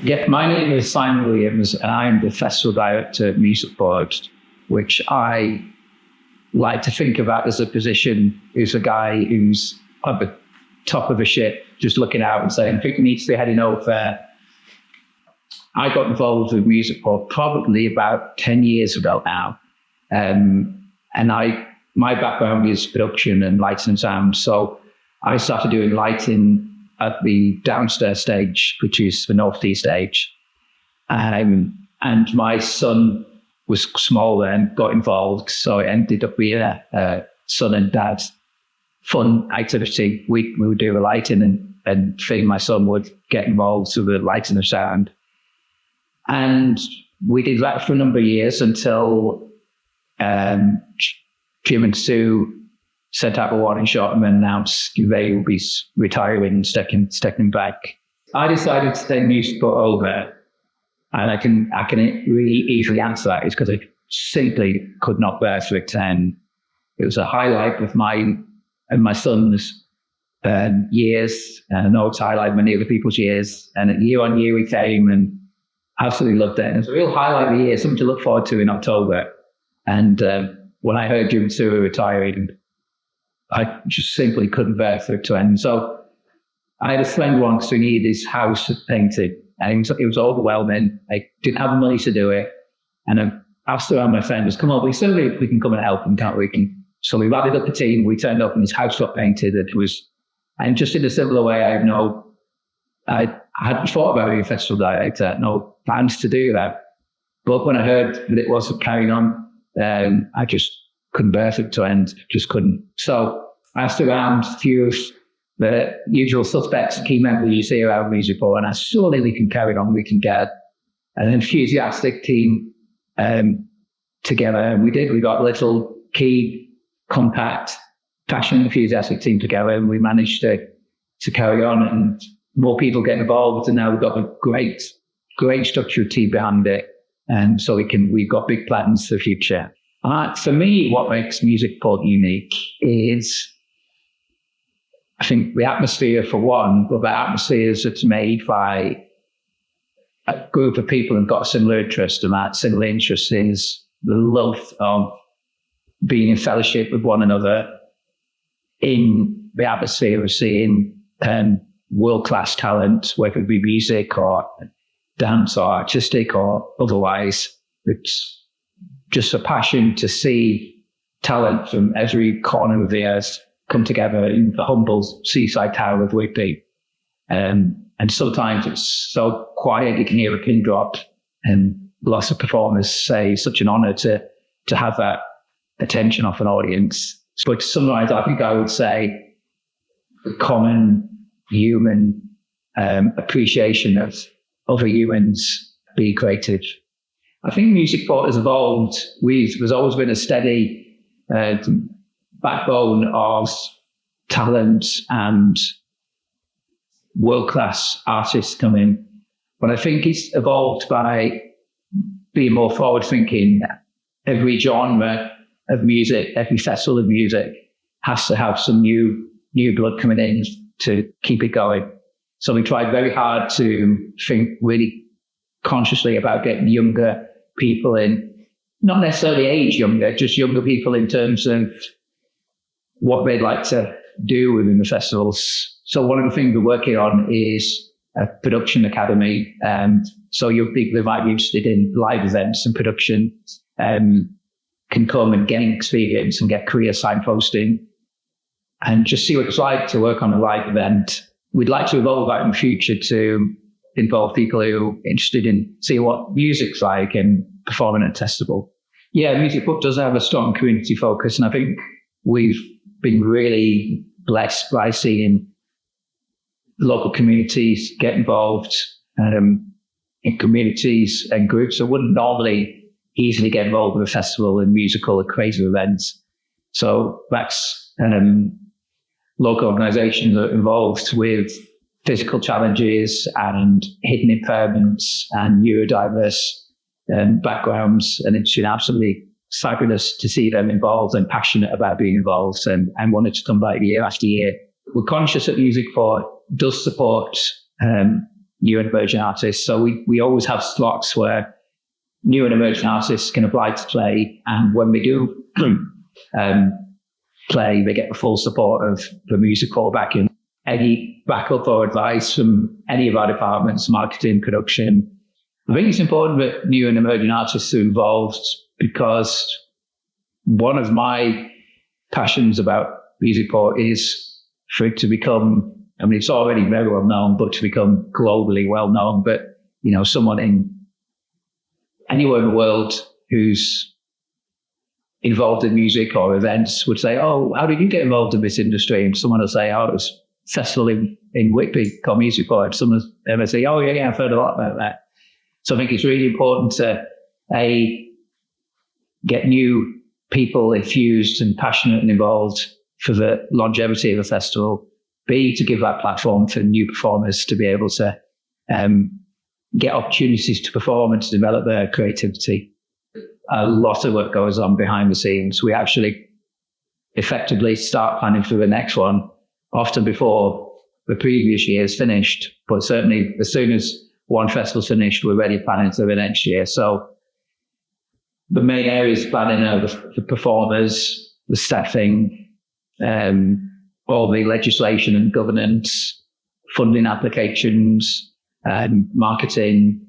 Yeah, my name is Simon Williams, and I'm the festival director at Musicport, which I like to think about as a position who's a guy who's at the top of a ship, just looking out and saying, I think we need to be heading over there. I got involved with Musicport probably about 10 years ago now. My background is production and lighting and sound. So I started doing lighting at the downstairs stage, which is the northeast stage. And my son was small then, got involved. So it ended up being a son and dad fun activity. We would do the lighting and my son would get involved with the lighting and sound. And we did that for a number of years until Jim and Sue sent out a warning shot and announced they will be retiring and stepping back. I decided to take Musicport over, and I can really easily answer that. It's because I simply could not bear to attend. It was a highlight of my and my son's years, and I know it's highlight many other people's years. And year on year we came and absolutely loved it. And it was a real highlight of the year, something to look forward to in October. And when I heard Jim and Sue were retiring, I just simply couldn't bear for it to end. So I had a friend once who needed his house painted, and it was overwhelming. I didn't have the money to do it. And I asked around my friends, come on, we can come and help him, can't we? So we rallied up the team, we turned up and his house got painted. And just in a similar way, I hadn't thought about being a festival director, no plans to do that. But when I heard that it wasn't carrying on, I just couldn't bear it to end, just couldn't. So I asked around a few of the usual suspects, key members you see around Musicport, and I said, surely we can carry on, we can get an enthusiastic team together. And we did. We got a little key, compact, passionate, enthusiastic team together, and we managed to carry on, and more people get involved. And now we've got a great structured team behind it. And so we've got big plans for the future. For me, what makes Musicport unique is, I think, the atmosphere for one, but the atmosphere that's made by a group of people who've got a similar interest, and that similar interest is the love of being in fellowship with one another in the atmosphere of seeing world-class talent, whether it be music or dance or artistic or otherwise. It's just a passion to see talent from every corner of the earth come together in the humble seaside town of Whitby. And sometimes it's so quiet you can hear a pin drop, and lots of performers say it's such an honor to have that attention of an audience. But to summarize, I think I would say the common human appreciation of other humans being creative. I think Musicport has evolved. There's always been a steady backbone of talent and world-class artists coming. But I think it's evolved by being more forward-thinking. Every genre of music, every festival of music has to have some new blood coming in to keep it going. So we tried very hard to think really consciously about getting younger people in, not necessarily age younger, just younger people in terms of what they'd like to do within the festivals. So one of the things we're working on is a production academy. So young people who might be interested in live events and production can come and gain experience and get career signposting and just see what it's like to work on a live event. We'd like to evolve that in the future to involve people who are interested in seeing what music's like and performing at Testable. Yeah, Musicport does have a strong community focus, and I think we've been really blessed by seeing local communities get involved in communities and groups that wouldn't normally easily get involved with a festival and musical or creative events. So that's local organisations that are involved with physical challenges and hidden impairments and neurodiverse backgrounds. And it's been absolutely fabulous to see them involved and passionate about being involved and wanted to come back year after year. We're conscious that Musicport does support new and emerging artists. So we always have slots where new and emerging artists can apply to play. And when we do play, they get the full support of the Musicport backing. Any backup or advice from any of our departments, marketing, production. I think it's important that new and emerging artists are involved, because one of my passions about Musicport is for it to become, I mean, it's already very well known, but to become globally well known. But, you know, someone in anywhere in the world who's involved in music or events would say, oh, how did you get involved in this industry? And someone will say, oh, it was a festival in Whitby called Musicport. Someone will say, oh, yeah, I've heard a lot about that. So I think it's really important to, A, get new people infused and passionate and involved for the longevity of the festival. B, to give that platform for new performers to be able to get opportunities to perform and to develop their creativity. A lot of work goes on behind the scenes. We actually effectively start planning for the next one often before the previous year is finished. But certainly as soon as one festival's finished, we're ready planning for the next year. So the main areas of planning are the performers, the staffing, all the legislation and governance, funding applications, marketing,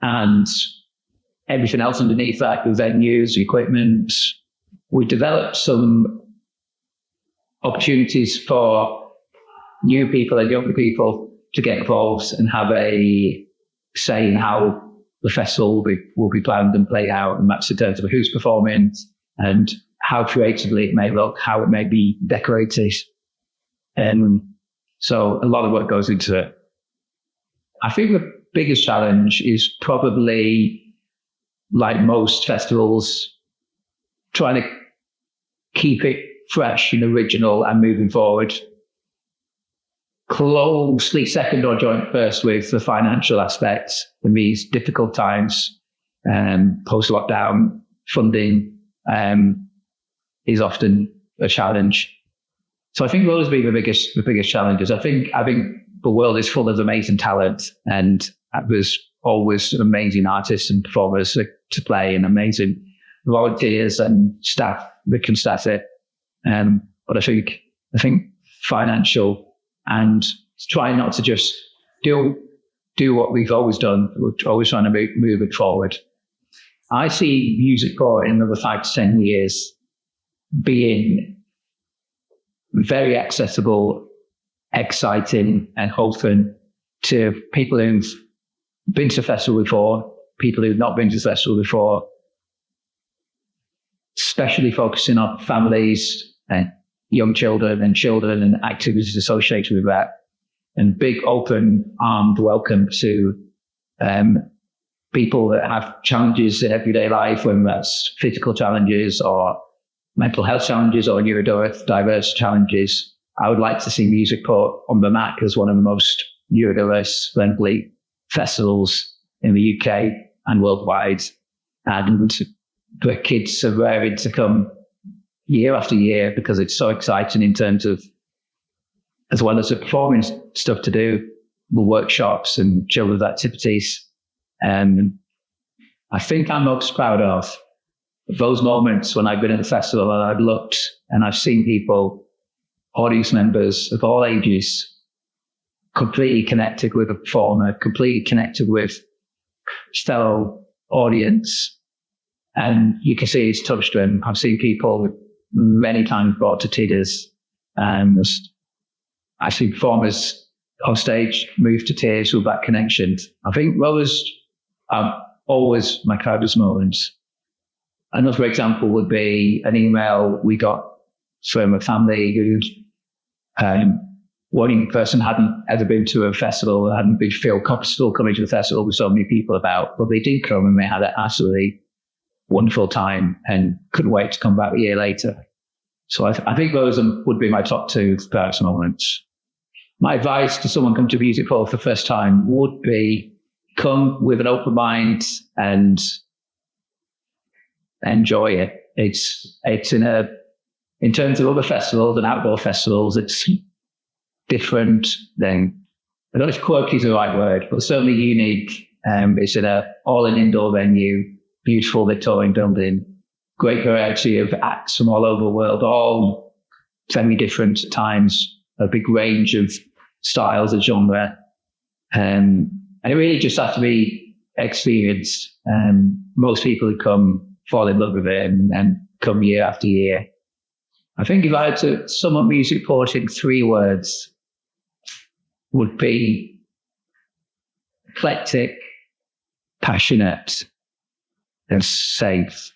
and everything else underneath that, the venues, equipment. We developed some opportunities for new people and younger people to get involved and have a say in how the festival will be planned and played out, and that's in terms of who's performing and how creatively it may look, how it may be decorated. So a lot of work goes into it. I think the biggest challenge is probably, like most festivals, trying to keep it fresh and original and moving forward. Closely second or joint first with the financial aspects in these difficult times. Post-lockdown funding is often a challenge. So I think those will be the biggest challenges. I think the world is full of amazing talent, and there's always amazing artists and performers to play, and amazing volunteers and staff that can staff it. But I think financial, and try not to just do what we've always done. We're always trying to move it forward. I see Musicport in another 5 to 10 years being very accessible, exciting, and open to people who've been to the festival before, people who've not been to the festival before, especially focusing on families and young children and activities associated with that, and big open-armed welcome to people that have challenges in everyday life, whether that's physical challenges or mental health challenges or neurodiverse challenges. I would like to see Musicport on the map as one of the most neurodiverse friendly festivals in the UK and worldwide. And the kids are raring to come year after year, because it's so exciting in terms of, as well as the performing stuff to do, the workshops and children's activities. I think I'm most proud of those moments when I've been at the festival and I've looked and I've seen people, audience members of all ages, completely connected with a performer, completely connected with fellow audience. And you can see it's touched them. I've seen people many times brought to tears. I've seen performers on stage move to tears with that connection. I think those are always my proudest moments. Another example would be an email we got from a family who one young person hadn't ever been to a festival, hadn't been feel comfortable coming to the festival with so many people about, but they did come and they had an absolutely wonderful time and couldn't wait to come back a year later. So I think those would be my top 2 proudest moments. My advice to someone coming to Musicport for the first time would be come with an open mind and enjoy it. It's in terms of other festivals and outdoor festivals, it's different than I don't know if quirky is the right word, but certainly unique. It's all an indoor venue, beautiful Victorian building, great variety of acts from all over the world, all very different at times, a big range of styles and genre. And it really just has to be experienced. Most people who come fall in love with it and come year after year. I think if I had to sum up Musicport in 3 words, would be eclectic, passionate, and safe.